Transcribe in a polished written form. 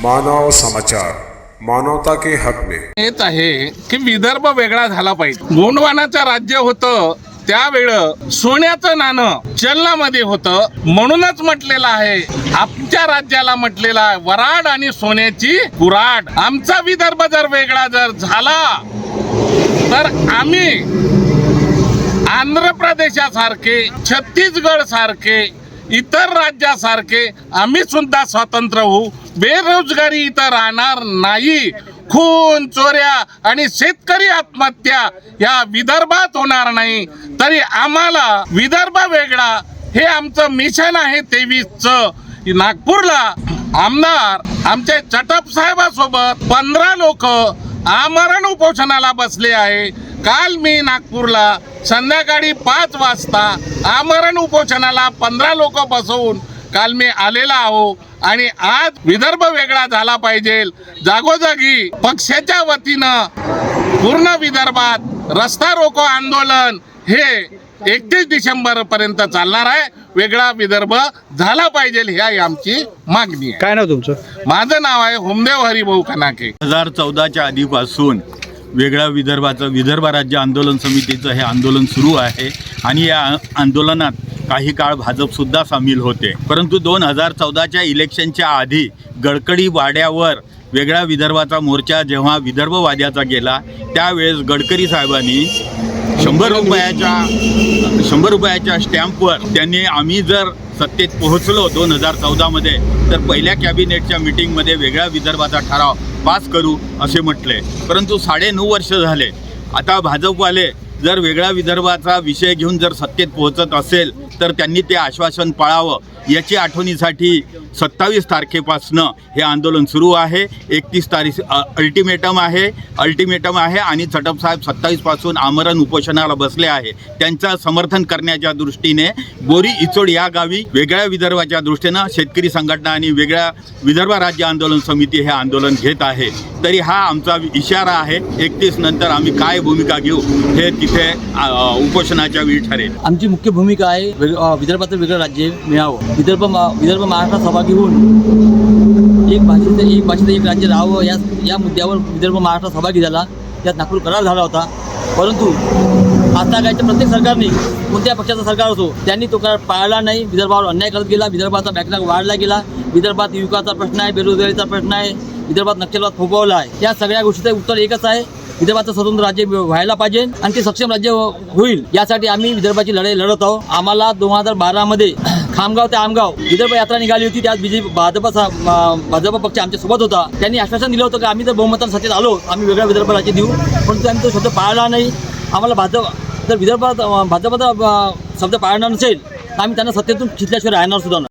मानव समाचार, मानवता के हक में हेच आहे की विदर्भ वेगळा झाला पाहिजे। गोंडवानाचं राज्य होतं त्यावेळं सोन्याचं नाणं चलनामध्ये होतं, म्हणूनच म्हटलेलं आहे आमच्या राज्याला म्हटलेलं आहे वराड आणि सोन्याची कुराड। आमचा विदर्भ जर वेगळा जर झाला तर आम्ही आंध्र प्रदेशासारखे, छत्तीसगड सारखे, इतर राज्यासारखे आम्ही सुद्धा स्वतंत्र होऊ। बेरोजगारी इथं राहणार नाही, खून, चोऱ्या आणि शेतकरी आत्महत्या या विदर्भात होणार नाही। तरी आम्हाला विदर्भ वेगळा हे आमचं मिशन आहे 23चं। नागपूरला आमदार आमचे चटप साहेबासोबत 15 लोक आमरण उपोषणाला बसले आहे। काल मी नागपूरला संध्याकाळी 5 वाजता आमरण उपोषणाला 15 लोक बसवून काल मी आलेला आहो आणि आज विदर्भ वेगळा झाला पाहिजे। जागोजागी पक्षाच्या वतीनं पूर्ण विदर्भात रस्ता रोको आंदोलन हे 31 डिसेंबर पर्यंत चालणार आहे। वेगळा विदर्भ झाला पाहिजे ही आमची मागणी आहे। काय नाव तुमचं? माझं नाव आहे होमदेव हरिभाऊ कनाके। 2014च्या आधीपासून वेगळ्या विदर्भाचं विदर्भ राज्य आंदोलन समितीचं हे आंदोलन सुरू आहे आणि या आंदोलनात काही काळ भाजपसुद्धा सामील होते। परंतु 2014च्या इलेक्शनच्या आधी गडकरी वाड्यावर वेगळ्या विदर्भाचा मोर्चा जेव्हा विदर्भवाद्याचा गेला त्यावेळेस गडकरी साहेबांनी 100 रुपयाच्या स्टॅम्पवर त्यांनी आम्ही जर सत्तेत पोहोचलो 2014मध्ये तर पहिल्या कॅबिनेटच्या मीटिंगमध्ये वेगळ्या विदर्भाचा ठराव पास करू असे म्हटले। परंतु 9.5 वर्ष झाले। आता भाजपवाले जर वेगळ्या विदर्भाचा विषय घेऊन जर सत्तेत पोहोचत असेल तर त्यांनी ते आश्वासन पाळावं याची आठवणीसाठी 27 तारखेपासनं हे आंदोलन सुरू आहे। 31 तारीख अल्टिमेटम आहे आणि चटप साहेब 27 पासून आमरण उपोषणाला बसले आहे। त्यांचं समर्थन करण्याच्या दृष्टीने बोरी इचोड या गावी वेगळ्या विदर्भाच्या दृष्टीनं शेतकरी संघटना आणि वेगळ्या विदर्भ राज्य आंदोलन समिती हे आंदोलन घेत आहे। तरी हा आमचा इशारा आहे, 31 नंतर आम्ही काय भूमिका घेऊ हे तिथे उपोषणाच्या वेळी ठरेल। आमची मुख्य भूमिका आहे विदर्भाचं वेगळं राज्य मिळावं। विदर्भ महाराष्ट्रात सहभागी होऊन एक भाषेचं एक राज्य राहावं या मुद्द्यावर विदर्भ महाराष्ट्रात सहभागी झाला। यात नागपूर करार झाला होता। परंतु आता कायच्या प्रत्येक सरकारने कोणत्या पक्षाचं सरकार असो त्यांनी तो करार पाळला नाही। विदर्भावर अन्याय करत गेला, विदर्भाचा बॅकलॉग वाढला गेला। विदर्भात युवकाचा प्रश्न आहे, बेरोजगारीचा प्रश्न आहे, विदर्भात नक्षलवाद फोफावला आहे। या सगळ्या गोष्टीचं उत्तर एकच आहे, विदर्भाचं स्वतंत्र राज्य व्हायला पाहिजे आणि ते सक्षम राज्य होईल यासाठी आम्ही विदर्भाची लढाई लढत आहोत। आम्हाला 2012मध्ये खामगाव ते आमगाव विदर्भ यात्रा निघाली होती। त्यात भाजप पक्ष आमच्यासोबत होता। त्यांनी आश्वासन दिलं होतं की आम्ही जर बहुमताने सत्तेत आलो आम्ही वेगळा विदर्भ राज्य देऊ, परंतु आम्ही तो शब्द पाळला नाही। आम्हाला जर विदर्भात भाजपचा शब्द पाळणार नसेल तर आम्ही त्यांना सत्तेतून खिचल्याशिवाय राहणार सुद्धा नाही।